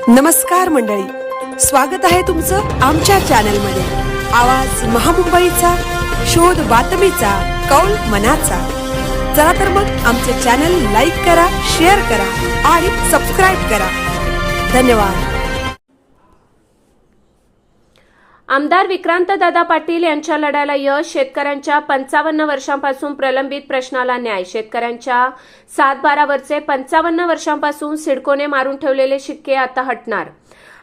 नमस्कार मंडळी, स्वागत आहे तुमचं आमच्या चॅनलमध्ये। आवाज महामुंबईचा, शोध बातमीचा, कौल मनाचा। चला तर मग आमचे चॅनल लाईक करा, शेअर करा आणि सबस्क्राइब करा। धन्यवाद। आमदार विक्रांतदादा पाटील यांच्या लढ्याला यश, शेतकऱ्यांच्या 55 वर्षांपासून प्रलंबित प्रश्नाला न्याय। शेतकऱ्यांच्या 7-12 वरचे 55 वर्षांपासून सिडकोने मारून ठेवलेले शिक्के आता हटणार।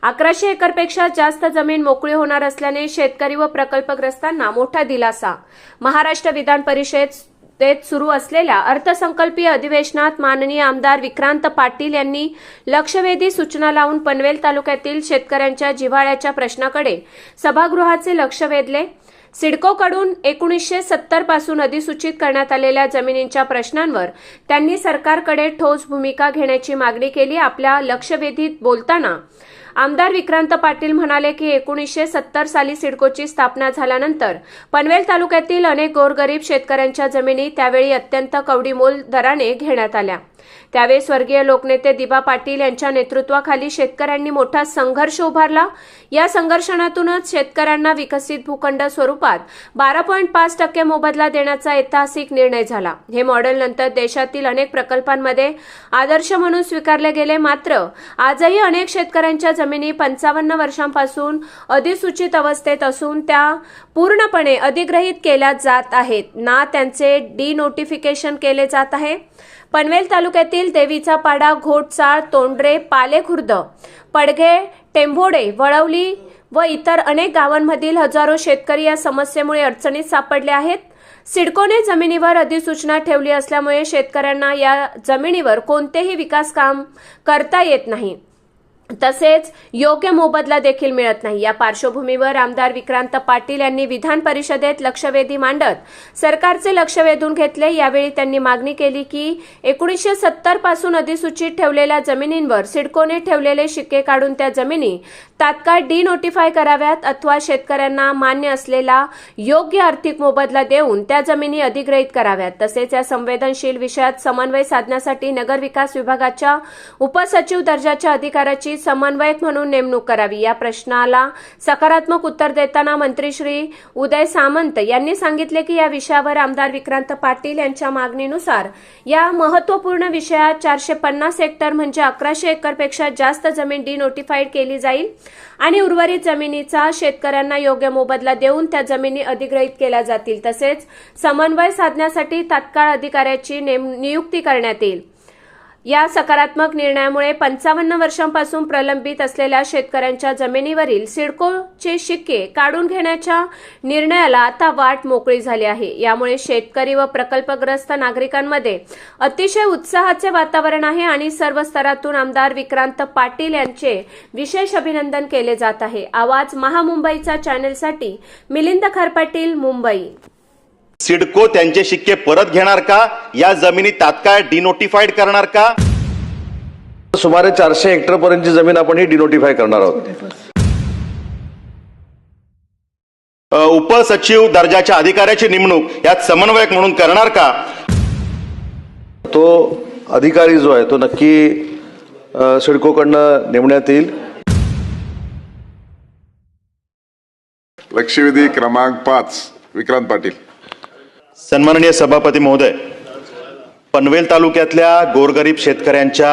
1100 एकरपेक्षा जास्त जमीन मोकळी होणार असल्याने शेतकरी व प्रकल्पग्रस्तांना मोठा दिलासा। महाराष्ट्र विधान परिषदेत सुरू असलेल्या अर्थसंकल्पीय अधिवेशनात माननीय आमदार विक्रांत पाटील यांनी लक्षवेधी सूचना लावून पनवेल तालुक्यातील शेतकऱ्यांच्या जिव्हाळ्याच्या प्रश्नाकडे सभागृहाचे लक्ष वेधले। सिडकोकडून 1970 पासून अधिसूचित करण्यात आलेल्या जमिनींच्या प्रश्नांवर त्यांनी सरकारकडे ठोस भूमिका घेण्याची मागणी केली। आपल्या लक्षवेधीत बोलताना आमदार विक्रांत पाटील म्हणाले की 1970 साली सिडकोची स्थापना झाल्यानंतर पनवेल तालुक्यातील अनेक गोरगरीब शेतकऱ्यांच्या जमिनी त्यावेळी अत्यंत कवडीमोल दराने घेण्यात आल्या। त्यावेळी स्वर्गीय लोकनेते दिबा पाटील यांच्या नेतृत्वाखाली शेतकऱ्यांनी मोठा संघर्ष उभारला। या संघर्षातूनच शेतकऱ्यांना विकसित भूखंड स्वरूपात 12.5% मोबदला देण्याचा ऐतिहासिक निर्णय झाला। हे मॉडेल नंतर देशातील अनेक प्रकल्पांमध्ये आदर्श म्हणून स्वीकारले गेले। मात्र आजही अनेक शेतकऱ्यांच्या जमिनी 55 वर्षांपासून अधिसूचित अवस्थेत असून त्या पूर्णपणे अधिग्रहित केल्या जात आहेत ना त्यांचे डिनोटिफिकेशन केले जात आहे। पनवेल तालुक्यातील देवीचा पाडा, घोटचाळ, तोंडरे, पालेखुर्द, पडघे, टेंभोडे, वळवली व इतर अनेक गावांमधील हजारो शेतकरी या समस्येमुळे अडचणीत सापडले आहेत। सिडकोने जमिनीवर अधिसूचना ठेवली असल्यामुळे शेतकऱ्यांना या जमिनीवर कोणतेही विकास काम करता येत नाही, तसेच योग्य मोबदला देखील मिळत नाही। या पार्श्वभूमीवर आमदार विक्रांत पाटील यांनी विधान परिषदेत लक्षवेधी मांडत सरकारचे लक्ष वेधून घेतले। यावेळी त्यांनी मागणी केली की 1970 पासून अधिसूचित ठेवलेल्या जमिनींवर सिडकोने ठेवलेले शिक्के काढून त्या जमिनी तात्काळ डिनोटिफाय कराव्यात अथवा शेतकऱ्यांना मान्य असलेला योग्य आर्थिक मोबदला देऊन त्या जमिनी अधिग्रहित कराव्यात। तसेच या संवेदनशील विषयात समन्वय साधण्यासाठी नगर विकास विभागाच्या उपसचिव दर्जाच्या अधिकाऱ्याची समन्वयक म्हणून नेमणूक करावी। या प्रश्नाला सकारात्मक उत्तर देताना मंत्री श्री उदय सामंत यांनी सांगितले की या विषयावर आमदार विक्रांत पाटील यांच्या मागणीनुसार या महत्त्वपूर्ण विषयात 450 हेक्टर म्हणजे 1100 एकरपेक्षा जास्त जमीन डिनोटिफाईड केली जाईल आणि उर्वरित जमिनीचा शेतकऱ्यांना योग्य मोबदला देऊन त्या जमिनी अधिग्रहित केल्या जातील। तसेच समन्वय साधण्यासाठी तात्काळ अधिकाऱ्याची नियुक्ती करण्यात येईल। या सकारात्मक निर्णयामुळे 55 वर्षांपासून प्रलंबित असलेल्या शेतकऱ्यांच्या जमिनीवरील सिडकोचे शिक्के काढून घेण्याच्या निर्णयाला आता वाट मोकळी झाली आहे। यामुळे शेतकरी व प्रकल्पग्रस्त नागरिकांमध्ये अतिशय उत्साहाचे वातावरण आहे आणि सर्व स्तरातून आमदार विक्रांत पाटील यांचे विशेष अभिनंदन केले जात आहे। आवाज महामुंबईचा चॅनलसाठी मिलिंद खरपाटील, मुंबई। सिडको त्यांचे शिक्के परत घेणार का? या जमिनी तात्काळ डिनोटिफाईड करणार का? सुमारे 400 हेक्टर पर्यंतची जमीन आपण ही डिनोटिफाय करणार आहोत। उपसचिव दर्जाच्या अधिकाऱ्याची नेमणूक यात समन्वयक म्हणून करणार का? तो अधिकारी जो आहे तो नक्की सिडकोकडनं नेमण्यात येईल। लक्षवेधी क्रमांक 5 विक्रांत पाटील। सन्माननीय सभापती महोदय, पनवेल तालुक्यातल्या गोरगरीब शेतकऱ्यांच्या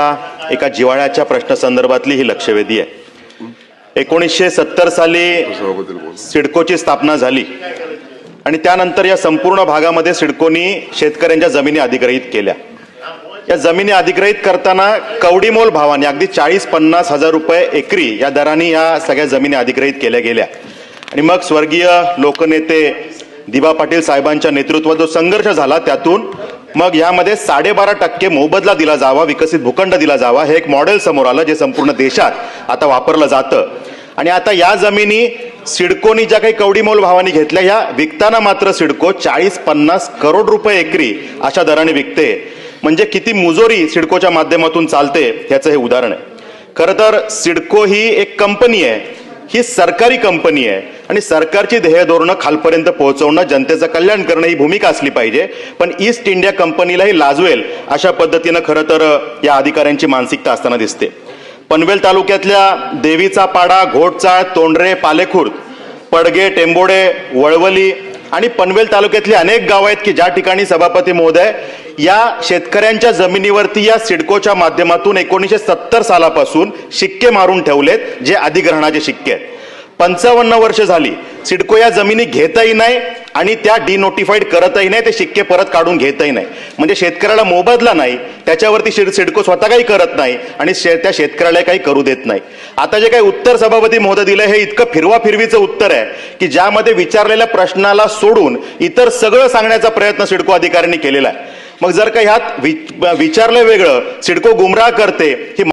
एका जिव्हाळ्याच्या प्रश्नासंदर्भातली ही लक्षवेधी आहे। 1970 साली सिडकोची स्थापना झाली आणि त्यानंतर या संपूर्ण भागामध्ये सिडकोनी शेतकऱ्यांच्या जमिनी अधिग्रहित केल्या। या जमिनी अधिग्रहित करताना कवडीमोल भावाने अगदी 40-50 हजार रुपये एकरी या दराने या सगळ्या जमिनी अधिग्रहित केल्या गेल्या आणि मग स्वर्गीय लोकनेते दिबा पाटील साहेबांच्या नेतृत्वात जो संघर्ष झाला त्यातून मग यामध्ये 12.5% मोबदला दिला जावा, विकसित भूखंड दिला जावा, हे एक मॉडेल समोर आलं जे संपूर्ण देशात आता वापरलं जातं। आणि आता या जमिनी सिडकोनी ज्या काही कवडीमोल भावाने घेतल्या या विकताना मात्र सिडको 40-50 करोड रुपये एकरी अशा दराने विकते। म्हणजे किती मुजोरी सिडकोच्या माध्यमातून चालते ह्याचं हे उदाहरण आहे। खरं तर सिडको ही एक कंपनी आहे, ही सरकारी कंपनी आहे आणि सरकारची ध्येय धोरणं खालपर्यंत पोहोचवणं, जनतेचं कल्याण करणं ही भूमिका असली पाहिजे। पण ईस्ट इंडिया कंपनीलाही लाजवेल अशा पद्धतीनं खरं तर या अधिकाऱ्यांची मानसिकता असताना दिसते। पनवेल तालुक्यातल्या देवीचा पाडा, घोटचाळ, तोंडरे, पालेखुर्द, पडगे, टेंबोडे, वळवली आणि पनवेल तालुक्यातली अनेक गावं आहेत की ज्या ठिकाणी सभापती महोदय या शेतकऱ्यांच्या जमिनीवरती या सिडकोच्या माध्यमातून 1970 सालापासून शिक्के मारून ठेवलेत, जे अधिग्रहणाचे शिक्के आहेत. 55 वर्ष झाली सिडको या जमिनी घेतही नाही आणि त्या डिनोटिफाईड करतही नाही, ते शिक्के परत काढून घेतही नाही. म्हणजे शेतकऱ्याला मोबदला नाही, त्याच्यावरती सिडको स्वतः काही करत नाही आणि त्या शेतकऱ्याला काही करू देत नाही. आता जे काही उत्तर सभापती महोदय दिलं हे इतकं फिरवाफिरवीचं उत्तर आहे की ज्यामध्ये विचारलेल्या प्रश्नाला सोडून इतर सगळं सांगण्याचा प्रयत्न सिडको अधिकाऱ्यांनी केलेला आहे. मग जर का ह्यात विचारलं वेगळं, सिडको गुमराह करते, ही